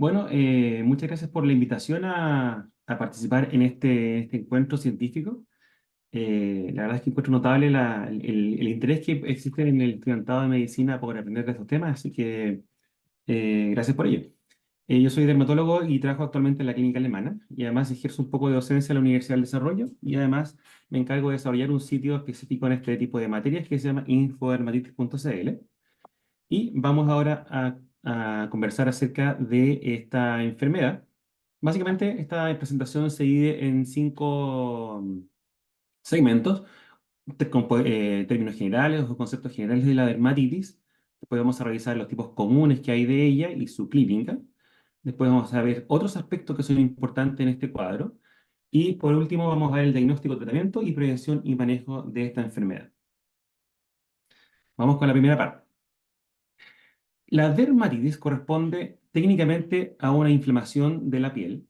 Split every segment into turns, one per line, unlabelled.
Bueno, muchas gracias por la invitación a participar en este encuentro científico. La verdad es que encuentro notable el interés que existe en el estudiantado de medicina por aprender de estos temas, así que gracias por ello. Yo soy dermatólogo y trabajo actualmente en la clínica alemana y además ejerzo un poco de docencia en la Universidad del Desarrollo y además me encargo de desarrollar un sitio específico en este tipo de materias que se llama infodermatitis.cl. Y vamos ahora a conversar acerca de esta enfermedad. Básicamente, esta presentación se divide en cinco segmentos, términos generales o conceptos generales de la dermatitis. Después vamos a revisar los tipos comunes que hay de ella y su clínica. Después vamos a ver otros aspectos que son importantes en este cuadro. Y por último, vamos a ver el diagnóstico, tratamiento y prevención y manejo de esta enfermedad. Vamos con la primera parte. La dermatitis corresponde técnicamente a una inflamación de la piel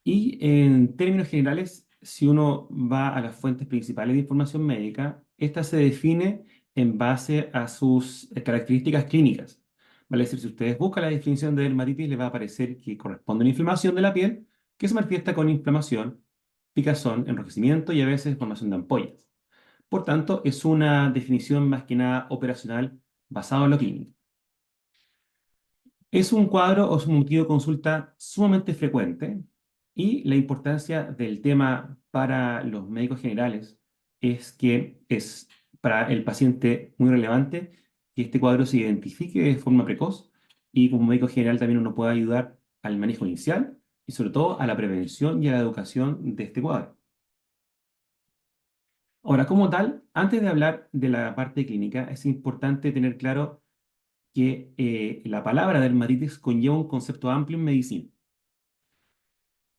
y en términos generales, si uno va a las fuentes principales de información médica, esta se define en base a sus características clínicas. Vale decir, si ustedes buscan la definición de dermatitis, les va a aparecer que corresponde a una inflamación de la piel que se manifiesta con inflamación, picazón, enrojecimiento y a veces formación de ampollas. Por tanto, es una definición más que nada operacional basada en lo clínico. Es un cuadro o es un motivo de consulta sumamente frecuente y la importancia del tema para los médicos generales es que es para el paciente muy relevante que este cuadro se identifique de forma precoz y como médico general también uno puede ayudar al manejo inicial y sobre todo a la prevención y a la educación de este cuadro. Ahora, como tal, antes de hablar de la parte clínica, es importante tener claro que la palabra dermatitis conlleva un concepto amplio en medicina.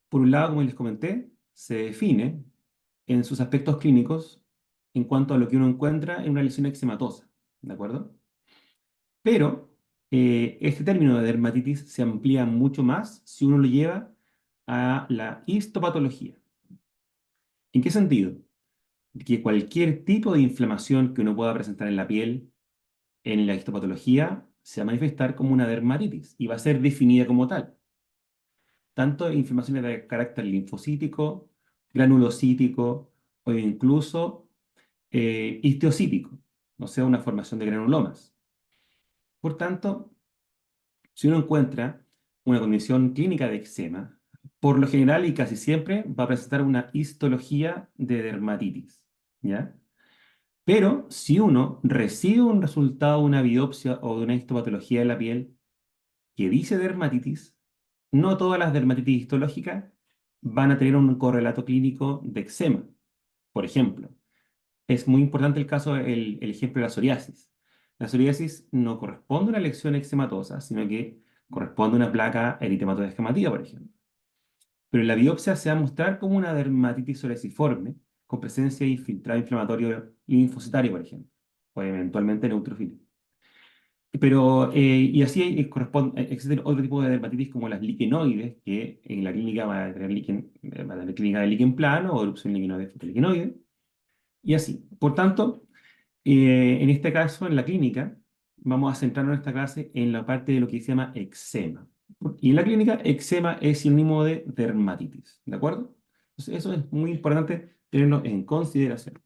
Por un lado, como les comenté, se define en sus aspectos clínicos en cuanto a lo que uno encuentra en una lesión eczematosa, ¿de acuerdo? Pero este término de dermatitis se amplía mucho más si uno lo lleva a la histopatología. ¿En qué sentido? Que cualquier tipo de inflamación que uno pueda presentar en la piel, en la histopatología, se va a manifestar como una dermatitis y va a ser definida como tal. Tanto inflamaciones de carácter linfocítico, granulocítico o incluso histiocítico, o sea, una formación de granulomas. Por tanto, si uno encuentra una condición clínica de eczema, por lo general y casi siempre va a presentar una histología de dermatitis, ¿ya? Pero si uno recibe un resultado de una biopsia o de una histopatología de la piel que dice dermatitis, no todas las dermatitis histológicas van a tener un correlato clínico de eczema. Por ejemplo, es muy importante el caso, el ejemplo de la psoriasis. La psoriasis no corresponde a una lesión eczematosa, sino que corresponde a una placa eritematosa por ejemplo. Pero en la biopsia se va a mostrar como una dermatitis psoriasiforme con presencia de infiltrado inflamatorio linfocitario, por ejemplo, o eventualmente neutrofílico. Pero, y así existen otro tipo de dermatitis como las liquenoides, que en la clínica va a tener, va a tener clínica de líquen plano o erupción liquenoide fotoliquenoide, y así. Por tanto, en este caso, en la clínica, vamos a centrarnos en esta clase en la parte de lo que se llama eczema. Y en la clínica, eczema es sinónimo de dermatitis, ¿de acuerdo? Entonces, eso es muy importante tenerlo en consideración.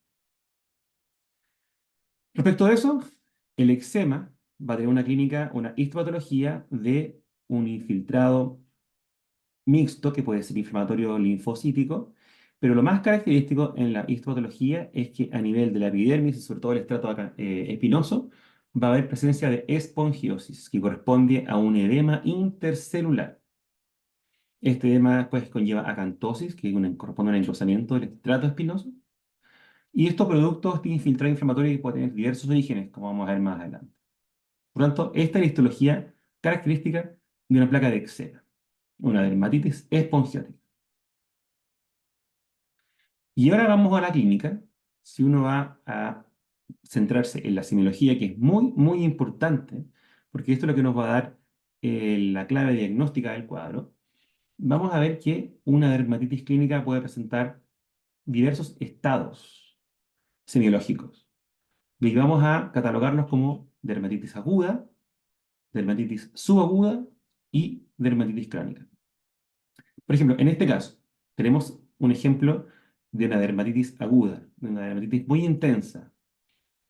Respecto a eso, el eczema va a tener una clínica, una histopatología de un infiltrado mixto que puede ser inflamatorio linfocítico, pero lo más característico en la histopatología es que a nivel de la epidermis y sobre todo el estrato espinoso va a haber presencia de espongiosis, que corresponde a un edema intercelular. Este edema después conlleva acantosis, que corresponde a un engrosamiento del estrato espinoso, y estos productos de infiltrado inflamatorio pueden tener diversos orígenes, como vamos a ver más adelante. Por lo tanto, esta es la histología característica de una placa de eczema, una dermatitis espongiótica. Y ahora vamos a la clínica. Si uno va a centrarse en la semiología, que es muy, muy importante, porque esto es lo que nos va a dar la clave diagnóstica del cuadro, vamos a ver que una dermatitis clínica puede presentar diversos estados semiológicos. Y vamos a catalogarlos como dermatitis aguda, dermatitis subaguda y dermatitis crónica. Por ejemplo, en este caso, tenemos un ejemplo de una dermatitis aguda, de una dermatitis muy intensa,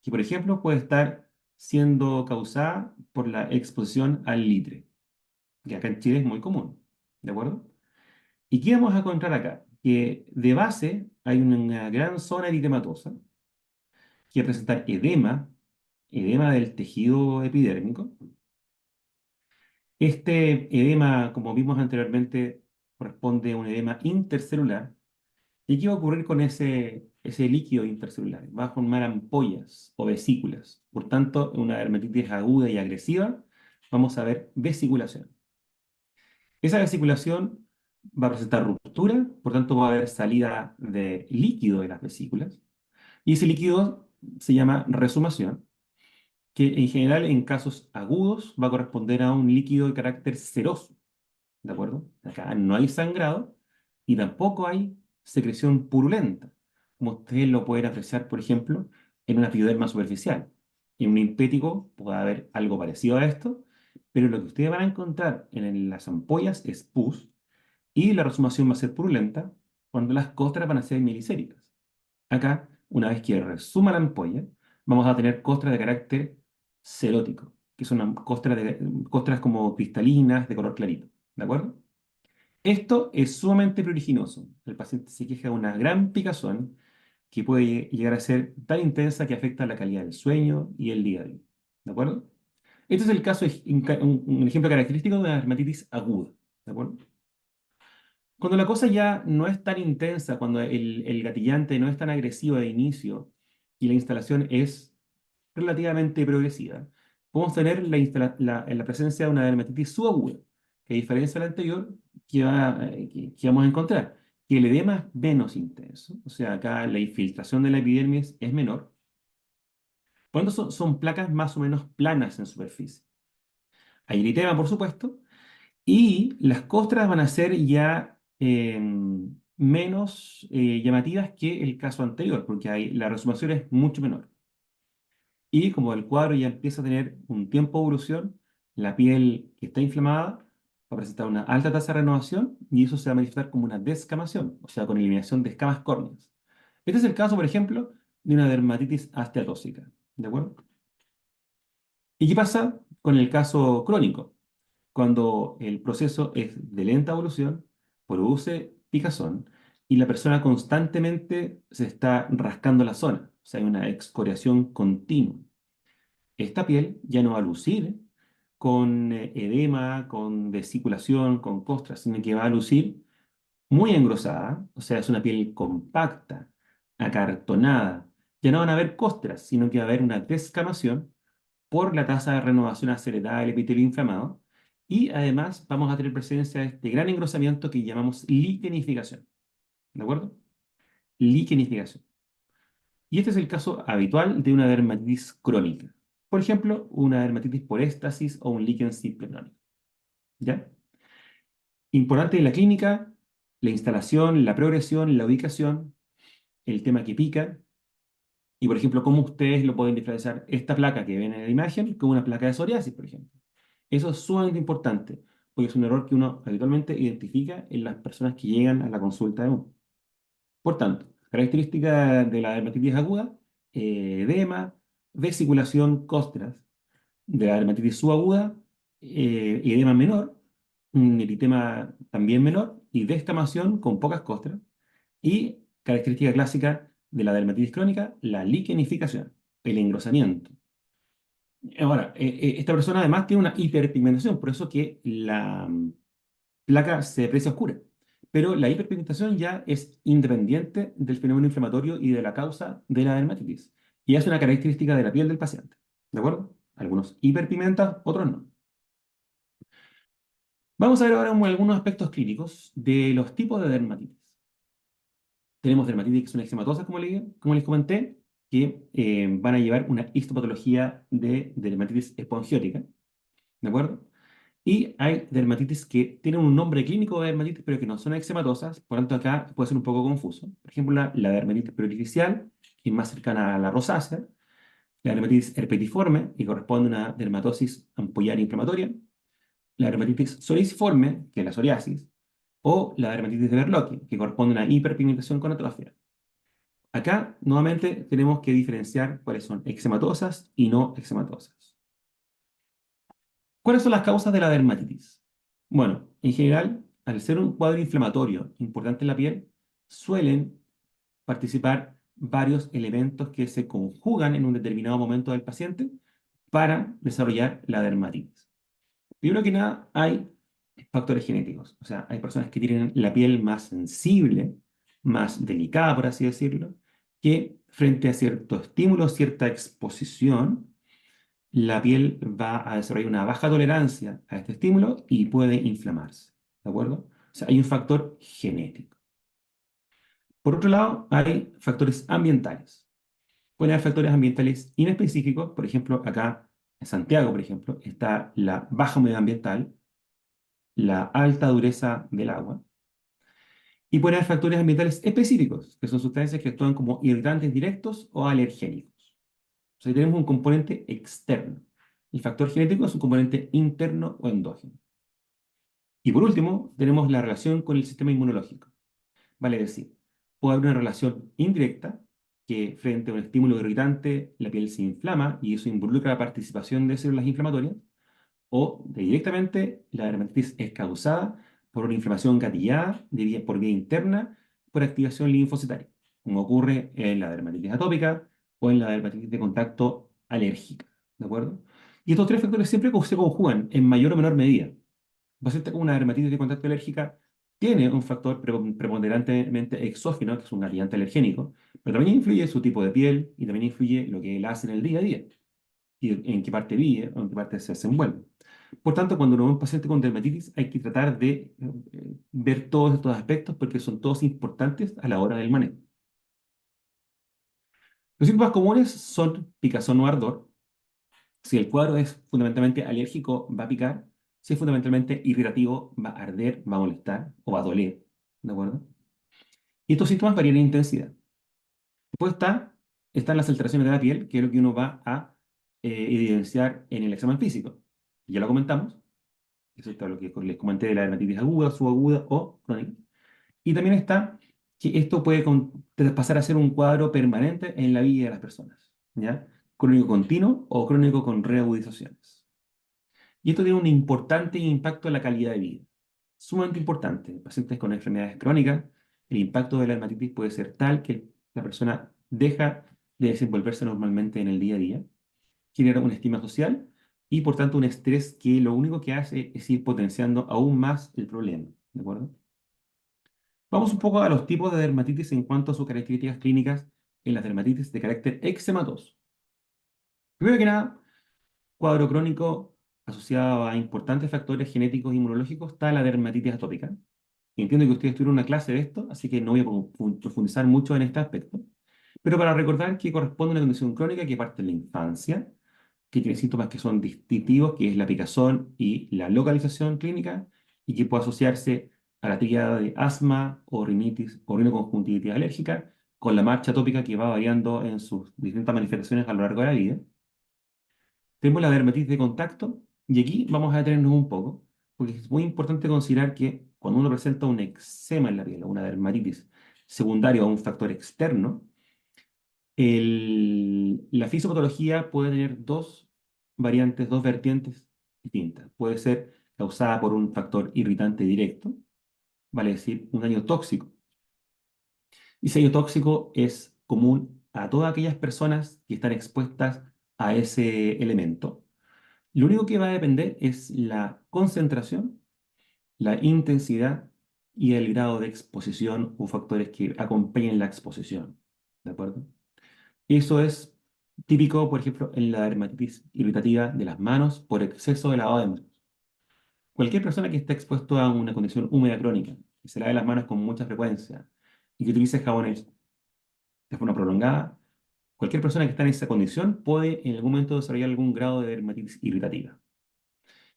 que por ejemplo puede estar siendo causada por la exposición al litre, que acá en Chile es muy común, ¿de acuerdo? ¿Y qué vamos a encontrar acá? Que de base hay una gran zona eritematosa que va a presentar edema, edema del tejido epidérmico. Este edema, como vimos anteriormente, corresponde a un edema intercelular. ¿Y qué va a ocurrir con ese líquido intercelular? Va a formar ampollas o vesículas. Por tanto, en una dermatitis aguda y agresiva, vamos a ver vesiculación. Esa vesiculación va a presentar ruptura, por tanto va a haber salida de líquido de las vesículas. Y ese líquido se llama resumación, que en general en casos agudos va a corresponder a un líquido de carácter seroso. ¿De acuerdo? Acá no hay sangrado y tampoco hay secreción purulenta, como ustedes lo pueden apreciar, por ejemplo, en una epiderma superficial. En un impético puede haber algo parecido a esto, pero lo que ustedes van a encontrar en las ampollas es pus y la resumación va a ser purulenta cuando las costras van a ser milicéricas. Acá, una vez que resuma la ampolla, vamos a tener costras de carácter serótico, que son costras como cristalinas de color clarito. ¿De acuerdo? Esto es sumamente pruriginoso. El paciente se queja de una gran picazón que puede llegar a ser tan intensa que afecta la calidad del sueño y el día a día. ¿De acuerdo? Este es el caso, un ejemplo característico de una dermatitis aguda. ¿De acuerdo? Cuando la cosa ya no es tan intensa, cuando el gatillante no es tan agresivo de inicio y la instalación es relativamente progresiva, podemos tener la presencia de una dermatitis subaguda, que a diferencia de la anterior, que vamos a encontrar, que el edema es menos intenso, o sea, acá la infiltración de la epidermis es menor, cuando son placas más o menos planas en superficie. Hay eritema, por supuesto, y las costras van a ser ya menos llamativas que el caso anterior, porque la resumación es mucho menor. Y como el cuadro ya empieza a tener un tiempo de evolución, la piel que está inflamada va a presentar una alta tasa de renovación y eso se va a manifestar como una descamación, o sea, con eliminación de escamas córneas. Este es el caso, por ejemplo, de una dermatitis esteatóxica. ¿De acuerdo? ¿Y qué pasa con el caso crónico? Cuando el proceso es de lenta evolución, produce picazón y la persona constantemente se está rascando la zona, o sea, hay una excoriación continua. Esta piel ya no va a lucir con edema, con vesiculación, con costras, sino que va a lucir muy engrosada, o sea, es una piel compacta, acartonada. Ya no van a haber costras, sino que va a haber una descamación por la tasa de renovación acelerada del epitelio inflamado. Y además vamos a tener presencia de este gran engrosamiento que llamamos lichenificación. ¿De acuerdo? Lichenificación. Y este es el caso habitual de una dermatitis crónica. Por ejemplo, una dermatitis por éstasis o un líquen simple crónico. ¿Ya? Importante en la clínica, la instalación, la progresión, la ubicación, el tema que pica, y por ejemplo, cómo ustedes lo pueden diferenciar esta placa que ven en la imagen con una placa de psoriasis, por ejemplo. Eso es sumamente importante, porque es un error que uno habitualmente identifica en las personas que llegan a la consulta de uno. Por tanto, característica de la dermatitis aguda, edema, vesiculación, costras. De la dermatitis subaguda, edema menor, un eritema también menor y descamación con pocas costras. Y característica clásica de la dermatitis crónica, la lichenificación, el engrosamiento. Ahora, esta persona además tiene una hiperpigmentación, por eso que la placa se aprecia oscura. Pero la hiperpigmentación ya es independiente del fenómeno inflamatorio y de la causa de la dermatitis. Y es una característica de la piel del paciente. ¿De acuerdo? Algunos hiperpigmentan, otros no. Vamos a ver ahora algunos aspectos clínicos de los tipos de dermatitis. Tenemos dermatitis que son eczematosas, como les comenté, que van a llevar una histopatología de dermatitis espongiótica. ¿De acuerdo? Y hay dermatitis que tienen un nombre clínico de dermatitis, pero que no son eczematosas, por lo tanto acá puede ser un poco confuso. Por ejemplo, la dermatitis perioficial, que es más cercana a la rosácea, la dermatitis herpetiforme, que corresponde a una dermatosis ampullar inflamatoria, la dermatitis psoriasiforme, que es la psoriasis, o la dermatitis de Berlocq, que corresponde a una hiperpigmentación con atrofia. Acá, nuevamente, tenemos que diferenciar cuáles son eczematosas y no eczematosas. ¿Cuáles son las causas de la dermatitis? Bueno, en general, al ser un cuadro inflamatorio importante en la piel, suelen participar varios elementos que se conjugan en un determinado momento del paciente para desarrollar la dermatitis. Primero que nada, hay factores genéticos. O sea, hay personas que tienen la piel más sensible, más delicada, por así decirlo, que frente a cierto estímulo, cierta exposición, la piel va a desarrollar una baja tolerancia a este estímulo y puede inflamarse. ¿De acuerdo? O sea, hay un factor genético. Por otro lado, hay factores ambientales. Pueden haber factores ambientales inespecíficos. Por ejemplo, acá en Santiago, por ejemplo, está la baja humedad ambiental, la alta dureza del agua. Y pueden haber factores ambientales específicos, que son sustancias que actúan como irritantes directos o alergénicos. O sea, ahí tenemos un componente externo. El factor genético es un componente interno o endógeno. Y por último, tenemos la relación con el sistema inmunológico. Vale decir, puede haber una relación indirecta, que frente a un estímulo irritante la piel se inflama y eso involucra la participación de células inflamatorias, o directamente la dermatitis es causada por una inflamación gatillada por vía interna por activación linfocitaria, como ocurre en la dermatitis atópica o en la dermatitis de contacto alérgica. ¿De acuerdo? Y estos tres factores siempre se conjugan en mayor o menor medida. Un paciente con una dermatitis de contacto alérgica tiene un factor preponderantemente exógeno, que es un gatillante alergénico, pero también influye su tipo de piel y también influye lo que él hace en el día a día y en qué parte vive o en qué parte se desenvuelve. Por tanto, cuando uno ve a un paciente con dermatitis, hay que tratar de ver todos estos aspectos porque son todos importantes a la hora del manejo. Los síntomas comunes son picazón o ardor. Si el cuadro es fundamentalmente alérgico, va a picar. Si es fundamentalmente irritativo, va a arder, va a molestar o va a doler. ¿De acuerdo? Y estos síntomas varían en intensidad. Después están las alteraciones de la piel, que es lo que uno va a evidenciar en el examen físico. Ya lo comentamos. Eso es lo que les comenté de la dermatitis aguda, subaguda o crónica. Y también está que esto puede pasar a ser un cuadro permanente en la vida de las personas, ¿ya? Crónico continuo o crónico con reagudizaciones. Y esto tiene un importante impacto en la calidad de vida. Sumamente importante. En pacientes con enfermedades crónicas, el impacto de la dermatitis puede ser tal que la persona deja de desenvolverse normalmente en el día a día, genera una estima social y por tanto un estrés que lo único que hace es ir potenciando aún más el problema. ¿De acuerdo? Vamos un poco a los tipos de dermatitis en cuanto a sus características clínicas en las dermatitis de carácter eczematoso. Primero que nada, cuadro crónico asociado a importantes factores genéticos e inmunológicos está la dermatitis atópica. Entiendo que ustedes tuvieron una clase de esto, así que no voy a profundizar mucho en este aspecto. Pero para recordar que corresponde a una condición crónica que parte en la infancia, que tiene síntomas que son distintivos, que es la picazón y la localización clínica, y que puede asociarse a la tríada de asma o rinitis o rinoconjuntivitis alérgica, con la marcha atópica que va variando en sus distintas manifestaciones a lo largo de la vida. Tenemos la dermatitis de contacto, y aquí vamos a detenernos un poco, porque es muy importante considerar que cuando uno presenta un eczema en la piel o una dermatitis secundaria a un factor externo, la fisiopatología puede tener dos variantes, dos vertientes distintas. Puede ser causada por un factor irritante directo, vale decir, un daño tóxico. Y ese daño tóxico es común a todas aquellas personas que están expuestas a ese elemento. Lo único que va a depender es la concentración, la intensidad y el grado de exposición o factores que acompañen la exposición. ¿De acuerdo? Eso es típico, por ejemplo, en la dermatitis irritativa de las manos por exceso de lavado de manos. Cualquier persona que esté expuesto a una condición húmeda crónica, que se lave las manos con mucha frecuencia y que utilice jabones de forma prolongada, cualquier persona que está en esa condición puede en algún momento desarrollar algún grado de dermatitis irritativa.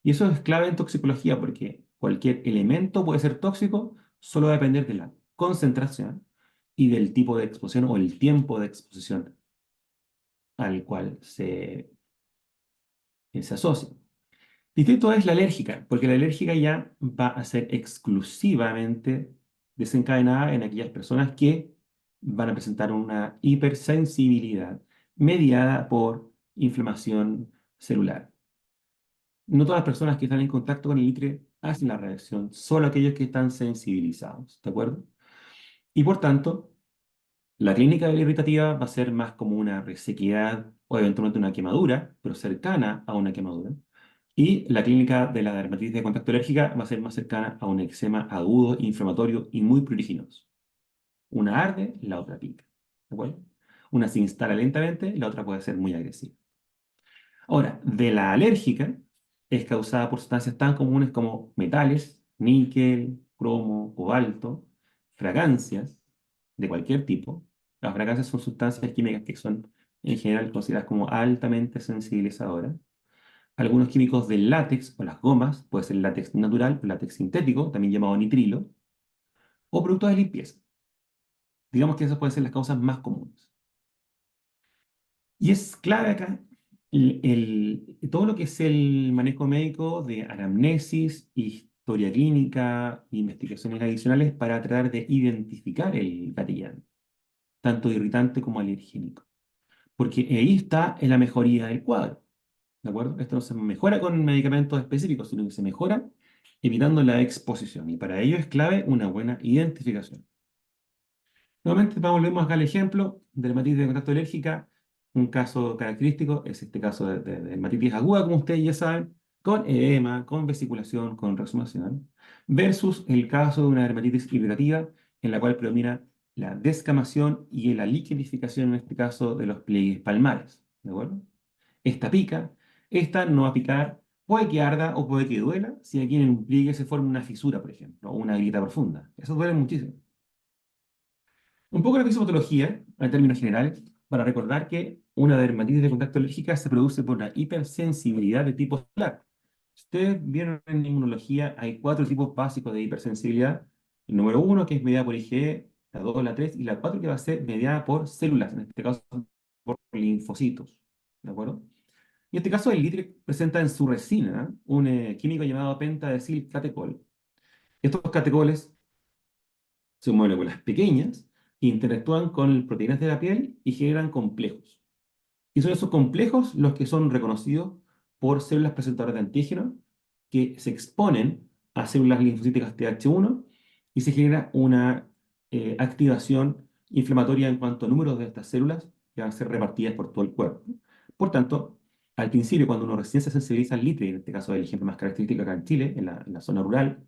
Y eso es clave en toxicología porque cualquier elemento puede ser tóxico, solo va a depender de la concentración y del tipo de exposición o el tiempo de exposición al cual se asocia. Distinto es la alérgica, porque la alérgica ya va a ser exclusivamente desencadenada en aquellas personas que van a presentar una hipersensibilidad mediada por inflamación celular. No todas las personas que están en contacto con el litre hacen la reacción, solo aquellos que están sensibilizados, ¿de acuerdo? Y por tanto, la clínica de la irritativa va a ser más como una resequedad o eventualmente una quemadura, pero cercana a una quemadura. Y la clínica de la dermatitis de contacto alérgica va a ser más cercana a un eczema agudo, inflamatorio y muy pruriginoso. Una arde, la otra pica. ¿De acuerdo? Una se instala lentamente, la otra puede ser muy agresiva. Ahora, de la alérgica es causada por sustancias tan comunes como metales, níquel, cromo, cobalto, fragancias de cualquier tipo. Las fragancias son sustancias químicas que son en general consideradas como altamente sensibilizadoras. Algunos químicos del látex o las gomas, puede ser látex natural o látex sintético, también llamado nitrilo, o productos de limpieza. Digamos que esas pueden ser las causas más comunes. Y es clave acá todo lo que es el manejo médico de anamnesis, historia clínica, investigaciones adicionales para tratar de identificar el gatillante, tanto irritante como alergénico. Porque ahí está en la mejoría del cuadro. ¿De acuerdo? Esto no se mejora con medicamentos específicos, sino que se mejora evitando la exposición. Y para ello es clave una buena identificación. Nuevamente, volvemos acá al ejemplo de dermatitis de contacto alérgica. Un caso característico es este caso de dermatitis aguda, como ustedes ya saben, con edema, con vesiculación, con resumación, versus el caso de una dermatitis irritativa, en la cual predomina la descamación y la liquedificación, en este caso, de los pliegues palmares. ¿De acuerdo? Esta pica, esta no va a picar, puede que arda o puede que duela, si aquí en un pliegue se forma una fisura, por ejemplo, o una grieta profunda. Eso duele muchísimo. Un poco la fisiopatología, en términos generales, para recordar que una dermatitis de contacto alérgica se produce por una hipersensibilidad de tipo celular. Si ustedes vieron en inmunología, hay cuatro tipos básicos de hipersensibilidad. El número uno, que es mediada por IgE, la dos, la tres, y la cuatro, que va a ser mediada por células, en este caso por linfocitos. ¿De acuerdo? Y en este caso, el litre presenta en su resina un químico llamado pentadecilcatecol. Estos catecoles son moléculas pequeñas que interactúan con proteínas de la piel y generan complejos. Y son esos complejos los que son reconocidos por células presentadoras de antígeno que se exponen a células linfocíticas Th1 y se genera una activación inflamatoria en cuanto a números de estas células que van a ser repartidas por todo el cuerpo. Por tanto, al principio, cuando uno recién se sensibiliza al litre, en este caso el ejemplo más característico acá en Chile, en la zona rural,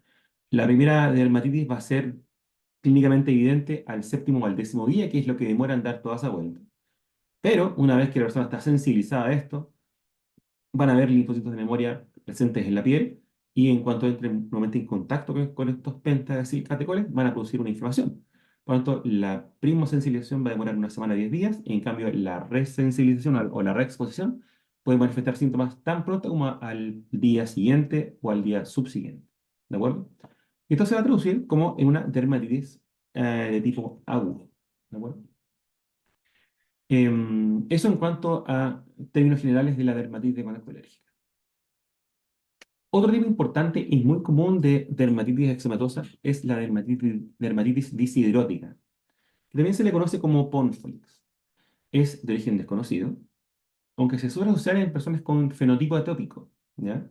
la primera dermatitis va a ser clínicamente evidente al séptimo o al décimo día, que es lo que demora en dar toda esa vuelta. Pero una vez que la persona está sensibilizada a esto, van a haber linfocitos de memoria presentes en la piel y en cuanto entren nuevamente en contacto con estos pentaacilcatecoles, van a producir una inflamación. Por lo tanto, la primosensibilización va a demorar una semana a 10 días, y en cambio la resensibilización o la reexposición puede manifestar síntomas tan pronto como al día siguiente o al día subsiguiente. ¿De acuerdo? Esto se va a traducir como en una dermatitis de tipo agudo. ¿De acuerdo? Eso en cuanto a términos generales de la dermatitis de contacto alérgica. Otro tipo importante y muy común de dermatitis eczematosa es la dermatitis disidrótica, que también se le conoce como Ponflix. Es de origen desconocido, aunque se suele usar en personas con fenotipo atópico, ¿ya?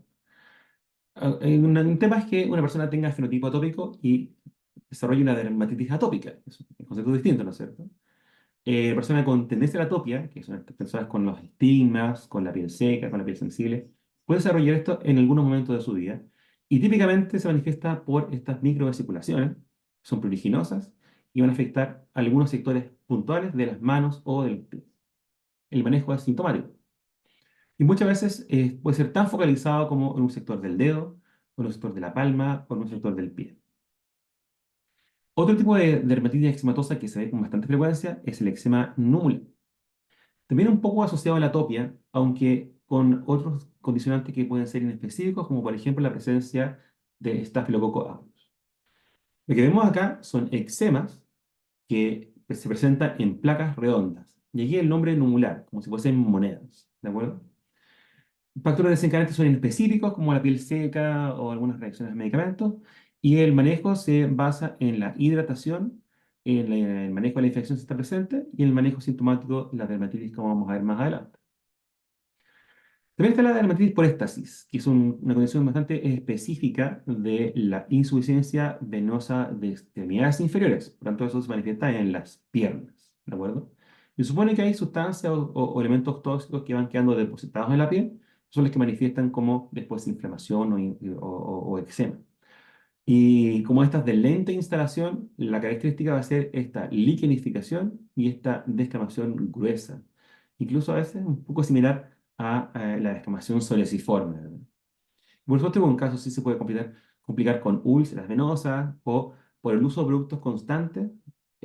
Un tema es que una persona tenga fenotipo atópico y desarrolle una dermatitis atópica. Es un concepto distinto, ¿no es cierto? Personas con tendencia a la atopia, que son estas personas con los estigmas, con la piel seca, con la piel sensible, pueden desarrollar esto en algunos momentos de su vida. Y típicamente se manifiesta por estas microvesiculaciones, son pruriginosas y van a afectar algunos sectores puntuales de las manos o del pie. El manejo es sintomático. Y muchas veces puede ser tan focalizado como en un sector del dedo, o en un sector de la palma, o en un sector del pie. Otro tipo de dermatitis eczematosa que se ve con bastante frecuencia es el eczema númula. También un poco asociado a la atopia, aunque con otros condicionantes que pueden ser inespecíficos, como por ejemplo la presencia de Staphylococcus aureus. Lo que vemos acá son eczemas que se presentan en placas redondas. Y aquí el nombre numular, como si fuesen monedas. ¿De acuerdo? Factores desencadenantes son específicos, como la piel seca o algunas reacciones a medicamentos, y el manejo se basa en la hidratación, en el manejo de la infección si está presente, y en el manejo sintomático de la dermatitis, como vamos a ver más adelante. También está la dermatitis por éstasis, que es una condición bastante específica de la insuficiencia venosa de extremidades inferiores. Por tanto, eso se manifiesta en las piernas, ¿de acuerdo? Y supone que hay sustancias o elementos tóxicos que van quedando depositados en la piel, son los que manifiestan como después inflamación o eczema. Y como estas de lenta instalación, la característica va a ser esta liquenificación y esta descamación gruesa. Incluso a veces un poco similar a la descamación soleciforme, ¿verdad? Por supuesto, en un caso sí se puede complicar con úlceras venosas o por el uso de productos constantes.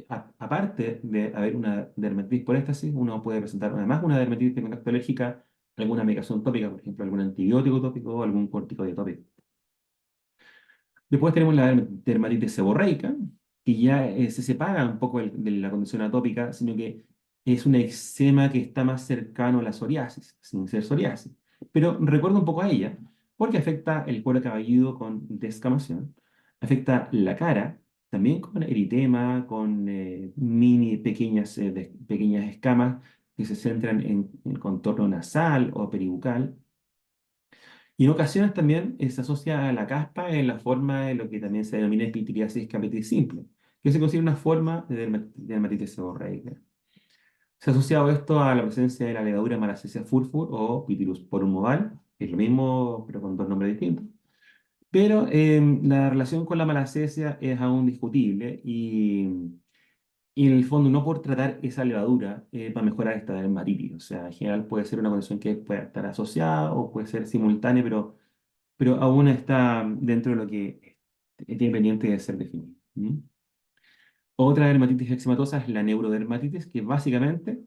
Aparte de haber una dermatitis por éstasis, uno puede presentar además una dermatitis de contacto alérgica, alguna medicación tópica, por ejemplo, algún antibiótico tópico o algún corticoide tópico. Después tenemos la dermatitis seborreica, que ya se separa un poco de la condición atópica, sino que es un eczema que está más cercano a la psoriasis, sin ser psoriasis. Pero recuerda un poco a ella, porque afecta el cuero cabelludo con descamación, afecta la cara, también con eritema, con mini pequeñas, pequeñas escamas que se centran en el contorno nasal o peribucal. Y en ocasiones también se asocia a la caspa en la forma de lo que también se denomina epitriasis capitis simple, que se considera una forma de dermatitis seborreica. Se ha asociado esto a la presencia de la levadura Malassezia furfur o Pityrosporum oval, que es lo mismo pero con dos nombres distintos. Pero la relación con la malacesia es aún discutible y en el fondo no por tratar esa levadura va a mejorar esta dermatitis. O sea, en general puede ser una condición que puede estar asociada o puede ser simultánea, pero aún está dentro de lo que tiene pendiente de ser definido. ¿Mm? Otra dermatitis eczematosa es la neurodermatitis, que es básicamente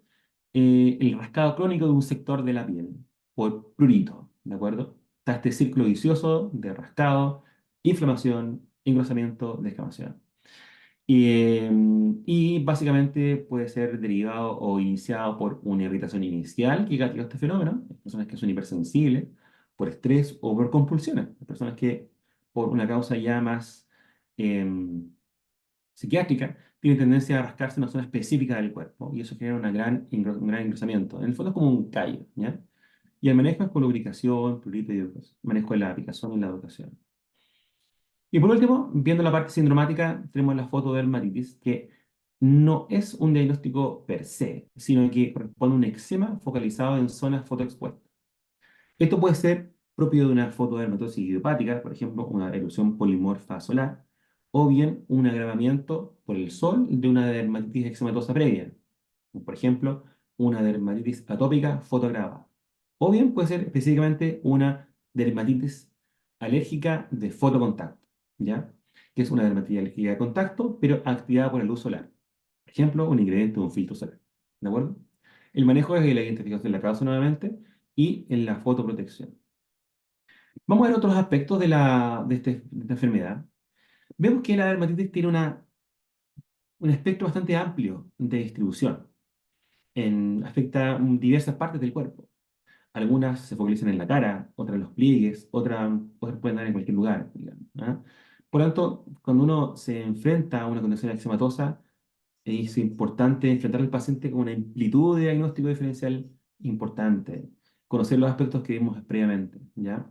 el rascado crónico de un sector de la piel por prurito, ¿de acuerdo? Está este círculo vicioso de rascado, inflamación, engrosamiento, descamación. Y básicamente puede ser derivado o iniciado por una irritación inicial que gatilló este fenómeno, personas que son hipersensibles, por estrés o por compulsiones, personas que por una causa ya más em, psiquiátrica tienen tendencia a rascarse en una zona específica del cuerpo y eso genera un gran engrosamiento. En el fondo es como un callo, ¿ya? Y el manejo es con lubricación, prurito y otros. Manejo de la picazón y la educación. Y por último, viendo la parte sindromática, tenemos la fotodermatitis, que no es un diagnóstico per se, sino que corresponde a un eczema focalizado en zonas fotoexpuestas. Esto puede ser propio de una fotodermatosis idiopática, por ejemplo, una erupción polimorfa solar, o bien un agravamiento por el sol de una dermatitis eczematosa previa, como por ejemplo, una dermatitis atópica fotoagravada. O bien puede ser específicamente una dermatitis alérgica de fotocontacto, ¿ya? Que es una dermatitis alérgica de contacto, pero activada por la luz solar. Por ejemplo, un ingrediente de un filtro solar. ¿De acuerdo? El manejo es la identificación de la causa nuevamente y en la fotoprotección. Vamos a ver otros aspectos de esta enfermedad. Vemos que la dermatitis tiene un espectro bastante amplio de distribución. Afecta diversas partes del cuerpo. Algunas se focalizan en la cara, otras en los pliegues, otras pueden dar en cualquier lugar, digamos, ¿ah? Por lo tanto, cuando uno se enfrenta a una condición eczematosa, es importante enfrentar al paciente con una amplitud de diagnóstico diferencial importante, conocer los aspectos que vimos previamente, ¿ya?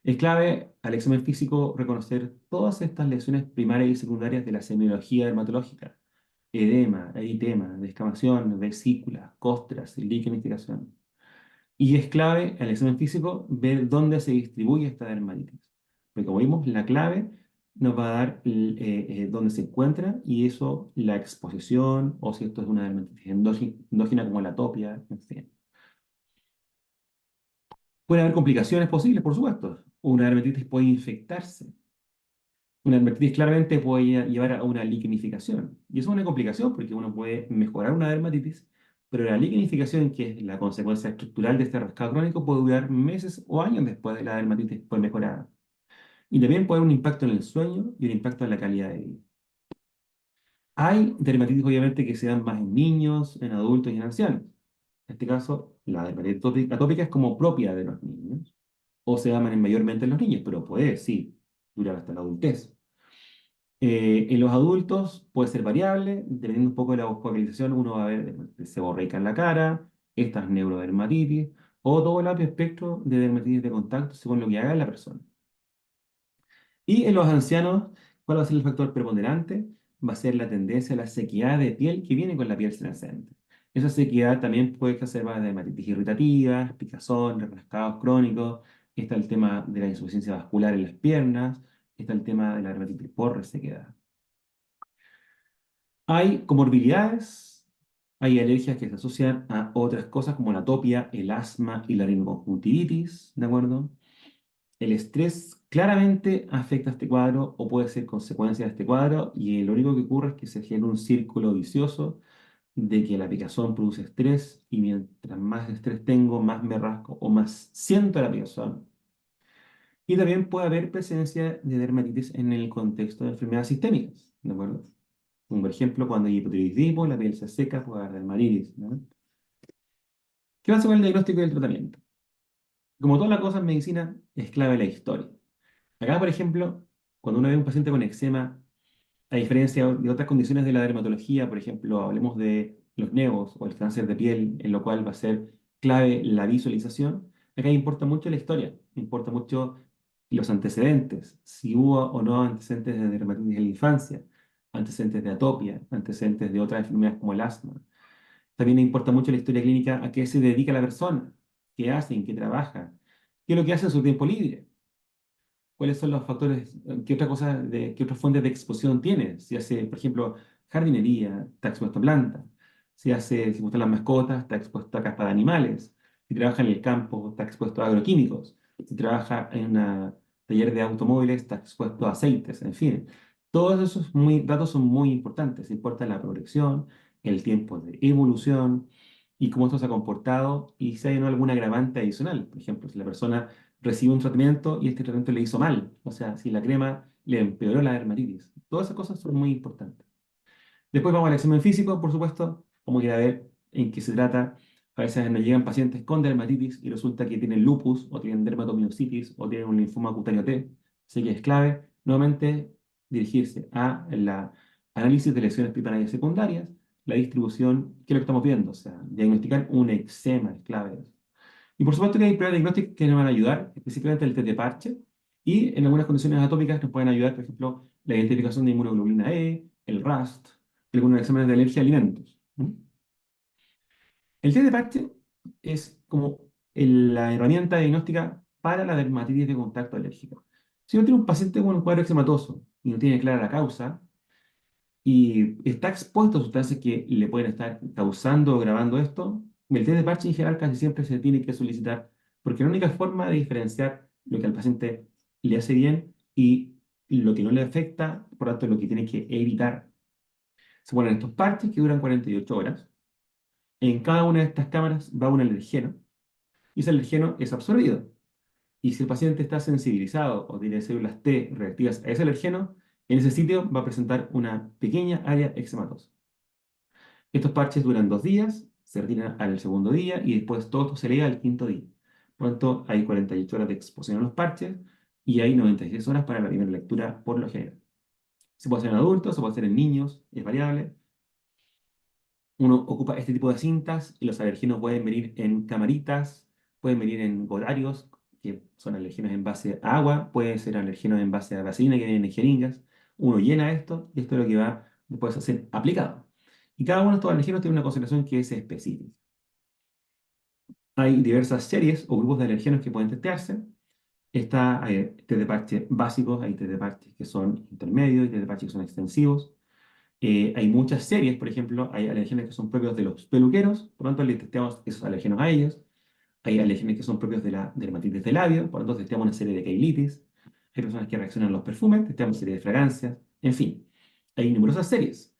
Es clave al examen físico reconocer todas estas lesiones primarias y secundarias de la semiología dermatológica: edema, eritema, descamación, vesículas, costras, liquenificación. Y es clave al examen físico ver dónde se distribuye esta dermatitis. Porque como vimos, la clave nos va a dar dónde se encuentra y eso, la exposición o si esto es una dermatitis endógena como la atopia, en fin. Puede haber complicaciones posibles, por supuesto. Una dermatitis puede infectarse. Una dermatitis claramente puede llevar a una liquenificación. Y eso es una complicación porque uno puede mejorar una dermatitis, pero la liquenificación, que es la consecuencia estructural de este rascado crónico, puede durar meses o años después de la dermatitis por mejorada. Y también puede haber un impacto en el sueño y un impacto en la calidad de vida. Hay dermatitis obviamente que se dan más en niños, en adultos y en ancianos. En este caso, la dermatitis atópica es como propia de los niños, o se da mayormente en los niños, pero puede, sí, durar hasta la adultez. En los adultos puede ser variable, dependiendo un poco de la focalización, uno va a ver seborreica en la cara, estas neurodermatitis, o todo el amplio espectro de dermatitis de contacto según lo que haga la persona. Y en los ancianos, ¿cuál va a ser el factor preponderante? Va a ser la tendencia a la sequedad de piel que viene con la piel senescente. Esa sequedad también puede exacerbar dermatitis irritativas, picazón, rascados crónicos. Está el tema de la insuficiencia vascular en las piernas. Está el tema de la dermatitis por resequedad. Hay comorbilidades, hay alergias que se asocian a otras cosas como la atopia, el asma y la rinoconjuntivitis, ¿de acuerdo? El estrés claramente afecta a este cuadro o puede ser consecuencia de este cuadro y lo único que ocurre es que se genera un círculo vicioso de que la picazón produce estrés y mientras más estrés tengo, más me rasco o más siento la picazón. Y también puede haber presencia de dermatitis en el contexto de enfermedades sistémicas, ¿de acuerdo? Como por ejemplo, cuando hay hipotiroidismo, la piel se seca, puede haber dermatitis, ¿no? ¿Qué pasa con el diagnóstico y el tratamiento? Como todas las cosas en medicina, es clave la historia. Acá, por ejemplo, cuando uno ve a un paciente con eczema, a diferencia de otras condiciones de la dermatología, por ejemplo, hablemos de los nevos o el cáncer de piel, en lo cual va a ser clave la visualización, acá importa mucho la historia, importa mucho los antecedentes, si hubo o no antecedentes de dermatitis en la infancia, antecedentes de atopia, antecedentes de otras enfermedades como el asma. También importa mucho la historia clínica, a qué se dedica la persona, qué hace, en qué trabaja, qué es lo que hace en su tiempo libre, cuáles son los factores, qué otra cosa, qué otras fuentes de exposición tiene. Si hace, por ejemplo, jardinería, está expuesto a plantas. Si hace, si gustan las mascotas, está expuesto a caspa de animales. Si trabaja en el campo, está expuesto a agroquímicos. Si trabaja en un taller de automóviles, está expuesto a aceites, en fin. Todos esos datos son muy importantes. Importa la progresión, el tiempo de evolución y cómo esto se ha comportado y si hay o no alguna agravante adicional. Por ejemplo, si la persona recibe un tratamiento y este tratamiento le hizo mal. O sea, si la crema le empeoró la dermatitis. Todas esas cosas son muy importantes. Después vamos al examen físico, por supuesto. Vamos a ir a ver en qué se trata. A veces nos llegan pacientes con dermatitis y resulta que tienen lupus o tienen dermatomiositis o tienen un linfoma cutáneo T. Así que es clave, nuevamente, dirigirse a la análisis de lesiones primaриas y secundarias, la distribución, que es lo que estamos viendo. O sea, diagnosticar un eczema es clave. Y por supuesto que hay pruebas diagnósticas que nos van a ayudar, específicamente el test de parche, y en algunas condiciones atópicas nos pueden ayudar, por ejemplo, la identificación de inmunoglobulina E, el RAST, algunos exámenes de alergia a alimentos. ¿Mm? El test de parche es como la herramienta diagnóstica para la dermatitis de contacto alérgico. Si uno tiene un paciente con un cuadro eczematoso y no tiene clara la causa, y está expuesto a sustancias que le pueden estar causando o agravando esto, el test de parche en general casi siempre se tiene que solicitar, porque la única forma de diferenciar lo que al paciente le hace bien y lo que no le afecta, por lo tanto, lo que tiene que evitar. Se ponen estos parches que duran 48 horas. En cada una de estas cámaras va un alergeno y ese alergeno es absorbido. Y si el paciente está sensibilizado o tiene células T reactivas a ese alergeno, en ese sitio va a presentar una pequeña área eczematosa. Estos parches duran 2 días, se retiran al segundo día y después todo esto se lee al quinto día. Por lo tanto, hay 48 horas de exposición a los parches y hay 96 horas para la primera lectura por lo general. Se puede hacer en adultos, se puede hacer en niños, es variable. Uno ocupa este tipo de cintas y los alergenos pueden venir en camaritas, pueden venir en gotarios, que son alergenos en base a agua, pueden ser alergenos en base a vaselina que vienen en jeringas. Uno llena esto y esto es lo que va después a ser aplicado. Y cada uno de estos alergenos tiene una concentración que es específica. Hay diversas series o grupos de alergenos que pueden testearse. Está test de parches básicos, hay test de parches que son intermedios y test de parches que son extensivos. Hay muchas series, por ejemplo, hay alergenes que son propios de los peluqueros, por lo tanto le testeamos esos alergenos a ellos. Hay alergenes que son propios de la dermatitis de labio, por lo tanto testeamos una serie de keilitis. Hay personas que reaccionan a los perfumes, testeamos una serie de fragancias, en fin, hay numerosas series.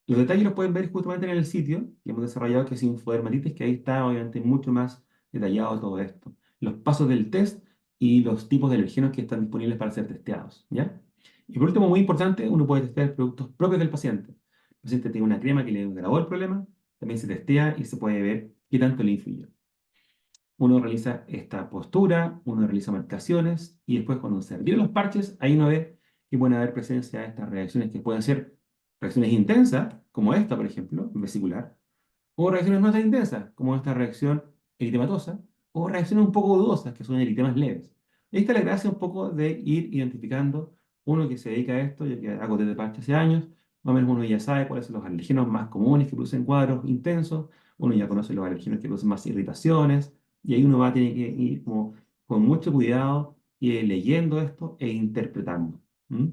Los detalles los pueden ver justamente en el sitio que hemos desarrollado, que es Infodermatitis, que ahí está obviamente mucho más detallado todo esto. Los pasos del test y los tipos de alergenos que están disponibles para ser testeados, ¿ya? Y por último, muy importante, uno puede testear productos propios del paciente. El paciente tiene una crema que le grabó el problema, también se testea y se puede ver qué tanto le influyó. Uno realiza esta postura, uno realiza marcaciones y después cuando se retiran los parches, ahí uno ve que pueden haber presencia de estas reacciones que pueden ser reacciones intensas, como esta, por ejemplo, vesicular, o reacciones no tan intensas, como esta reacción eritematosa, o reacciones un poco dudosas, que son eritemas leves. Ahí está la gracia un poco de ir identificando uno que se dedica a esto, yo que hago desde parche hace años, más o menos uno ya sabe cuáles son los alergenos más comunes que producen cuadros intensos, uno ya conoce los alergenos que producen más irritaciones, y ahí uno va a tener que ir como, con mucho cuidado leyendo esto e interpretando. ¿Mm?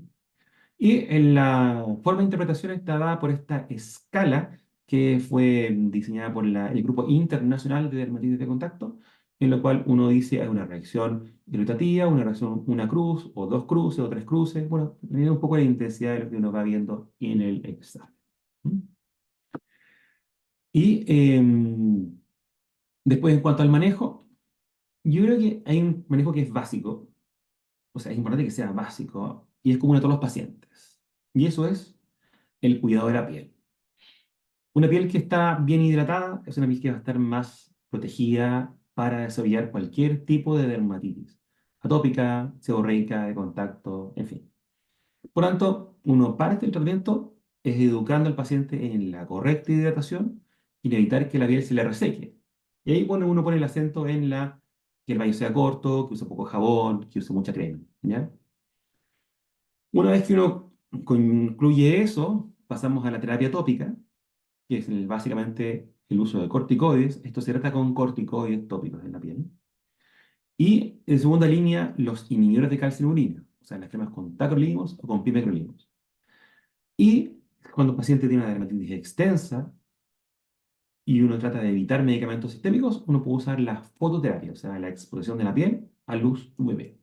Y en la forma de interpretación está dada por esta escala que fue diseñada por el Grupo Internacional de Dermatitis de Contacto, en lo cual uno dice hay una reacción irritativa, una reacción, una cruz, o dos cruces, o tres cruces, bueno, dependiendo un poco de la intensidad de lo que uno va viendo en el examen. ¿Mm? Y después, en cuanto al manejo, yo creo que hay un manejo que es básico, o sea, es importante que sea básico, y es común a todos los pacientes. Y eso es el cuidado de la piel. Una piel que está bien hidratada es una piel que va a estar más protegida para desarrollar cualquier tipo de dermatitis, atópica, seborreica, de contacto, en fin. Por tanto, uno parte del tratamiento es educando al paciente en la correcta hidratación y en evitar que la piel se le reseque. Y ahí uno pone el acento en que el baño sea corto, que use poco jabón, que use mucha crema, ¿ya? Una vez que uno concluye eso, pasamos a la terapia tópica, que es básicamente el uso de corticoides. Esto se trata con corticoides tópicos en la piel. Y en segunda línea, los inhibidores de calcinurina, o sea, las cremas con tacrolimus o con pimecrolimus. Y cuando el paciente tiene una dermatitis extensa y uno trata de evitar medicamentos sistémicos, uno puede usar la fototerapia, o sea, la exposición de la piel a luz UV.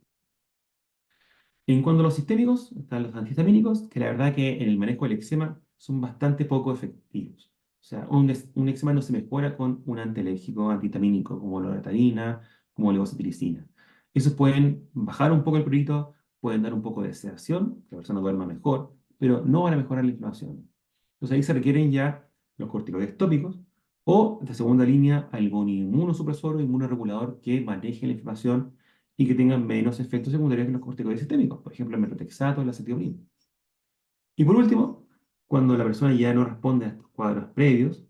En cuanto a los sistémicos, están los antihistamínicos, que la verdad que en el manejo del eczema son bastante poco efectivos. O sea, un eczema no se mejora con un antialérgico antihistamínico como la loratadina, como la levocetirizina. Esos pueden bajar un poco el prurito, pueden dar un poco de sedación, que la persona duerma mejor, pero no van a mejorar la inflamación. Entonces ahí se requieren ya los corticoides tópicos o, de segunda línea, algún inmunosupresor o inmunoregulador que maneje la inflamación y que tengan menos efectos secundarios que los corticoides sistémicos, por ejemplo, el metotrexato o la acetioprid. Y por último, cuando la persona ya no responde a estos cuadros previos,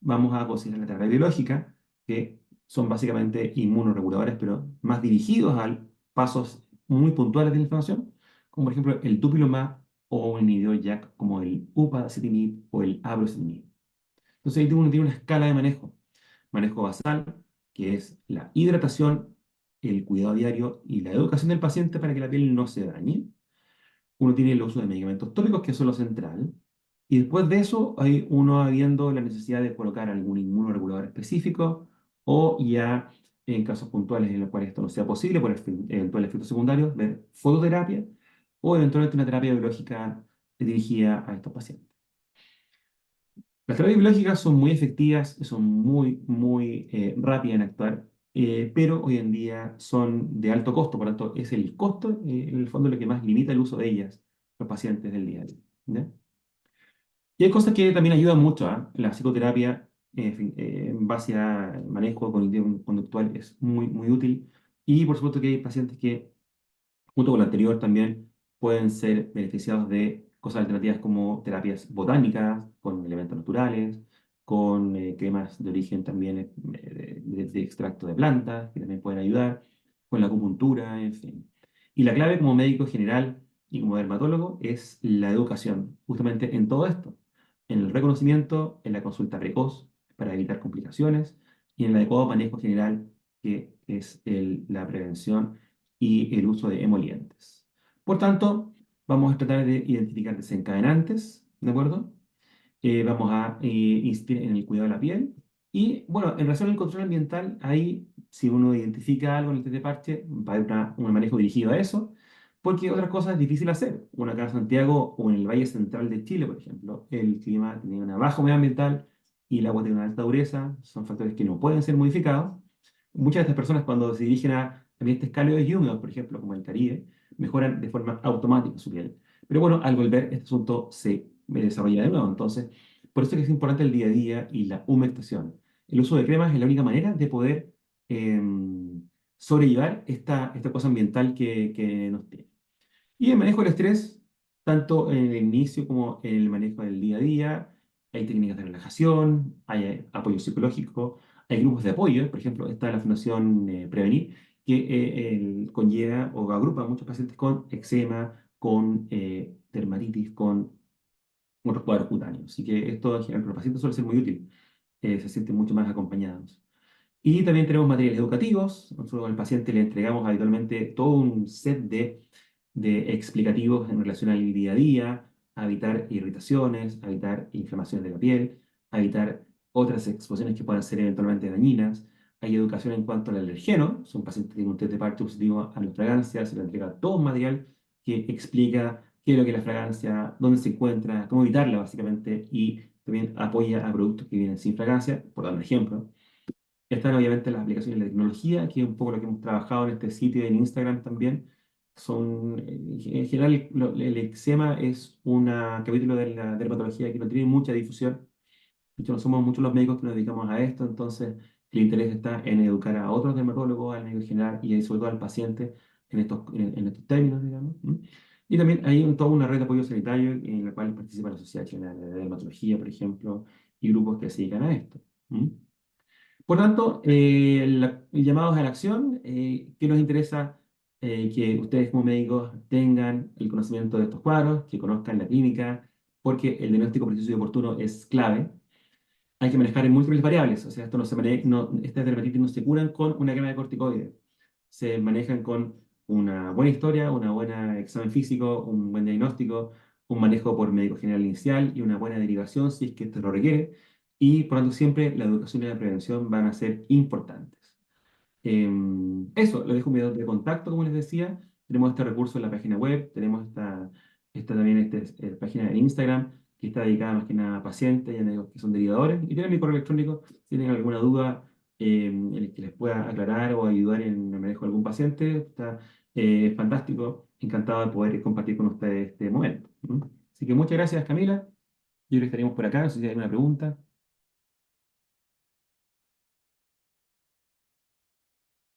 vamos a considerar la terapia biológica, que son básicamente inmunoreguladores, pero más dirigidos a pasos muy puntuales de la inflamación, como por ejemplo el dupilumab o un inhibidor JAK como el upadacitinib o el abrocitinib. Entonces ahí uno tiene una escala de manejo. Manejo basal, que es la hidratación, el cuidado diario y la educación del paciente para que la piel no se dañe. Uno tiene el uso de medicamentos tópicos, que es lo central. Y después de eso, hay uno va viendo la necesidad de colocar algún inmunoregulador específico o ya en casos puntuales en los cuales esto no sea posible por eventuales efectos secundarios, ver fototerapia o eventualmente una terapia biológica dirigida a estos pacientes. Las terapias biológicas son muy efectivas, son muy rápidas en actuar, pero hoy en día son de alto costo, por lo tanto es el costo, en el fondo, lo que más limita el uso de ellas, los pacientes del día a día. ¿Ya? Y hay cosas que también ayudan mucho, ¿ah? La psicoterapia, en fin, en base a manejo cognitivo conductual, es muy útil. Y por supuesto que hay pacientes que junto con lo anterior también pueden ser beneficiados de cosas alternativas como terapias botánicas, con elementos naturales, con cremas de origen también de extracto de plantas, que también pueden ayudar, con la acupuntura, en fin. Y la clave como médico general y como dermatólogo es la educación, justamente en todo esto, en el reconocimiento, en la consulta precoz para evitar complicaciones y en el adecuado manejo general, que es la prevención y el uso de emolientes. Por tanto, vamos a tratar de identificar desencadenantes, ¿de acuerdo? Vamos a insistir en el cuidado de la piel. Y bueno, en relación al control ambiental, ahí si uno identifica algo en el test de parche, va a haber un manejo dirigido a eso, porque otras cosas es difícil hacer. Una acá en Santiago o en el Valle Central de Chile, por ejemplo, el clima tiene una baja humedad ambiental y el agua tiene una alta dureza, son factores que no pueden ser modificados. Muchas de estas personas cuando se dirigen a ambientes cálidos y húmedos, por ejemplo, como el Caribe, mejoran de forma automática su piel. Pero bueno, al volver, este asunto se desarrolla de nuevo. Entonces, por eso es que es importante el día a día y la humectación. el uso de cremas es la única manera de poder sobrellevar esta cosa ambiental que nos tiene. Y el manejo del estrés, tanto en el inicio como en el manejo del día a día, hay técnicas de relajación, hay apoyo psicológico, hay grupos de apoyo, por ejemplo, está la Fundación Prevenir, que conlleva o agrupa a muchos pacientes con eczema, con dermatitis, con otros cuadros cutáneos. Así que esto en general para los pacientes suele ser muy útil, se sienten mucho más acompañados. Y también tenemos materiales educativos. Nosotros al paciente le entregamos habitualmente todo un set de explicativos en relación al día a día, a evitar irritaciones, a evitar inflamaciones de la piel, a evitar otras exposiciones que puedan ser eventualmente dañinas. Hay educación en cuanto al alergeno. Si un paciente tiene un test de parte positivo a las fragancias, se le entrega todo un material que explica qué es lo que es la fragancia, dónde se encuentra, cómo evitarla básicamente, y también apoya a productos que vienen sin fragancia, por dar un ejemplo. Están obviamente las aplicaciones de la tecnología, que es un poco lo que hemos trabajado en este sitio y en Instagram también. Son, en general, el eczema es un capítulo de la dermatología que no tiene mucha difusión. De hecho, no somos muchos los médicos que nos dedicamos a esto, entonces el interés está en educar a otros dermatólogos, al médico general y sobre todo al paciente en estos términos, digamos. ¿M? Y también hay toda una red de apoyo sanitario en la cual participa la Sociedad Chilena de Dermatología, por ejemplo, y grupos que se dedican a esto. ¿M? Por tanto, llamados a la acción, ¿qué nos interesa? Que ustedes como médicos tengan el conocimiento de estos cuadros, que conozcan la clínica, porque el diagnóstico preciso y oportuno es clave. Hay que manejar en múltiples variables, o sea, esto no se estas dermatitis no se curan con una crema de corticoides, se manejan con una buena historia, un buen examen físico, un buen diagnóstico, un manejo por médico general inicial y una buena derivación si es que esto lo requiere, y por lo tanto siempre la educación y la prevención van a ser importantes. Eso, les dejo mi dato de contacto, como les decía. Tenemos este recurso en la página web, tenemos también página en Instagram que está dedicada más que nada a pacientes y a médicos que son derivadores. Y tienen mi correo electrónico si tienen alguna duda en el que les pueda aclarar o ayudar en el manejo de algún paciente. Está fantástico, encantado de poder compartir con ustedes este momento. ¿Mm? Así que muchas gracias, Camila. Yo creo que estaríamos por acá, no sé si hay alguna pregunta.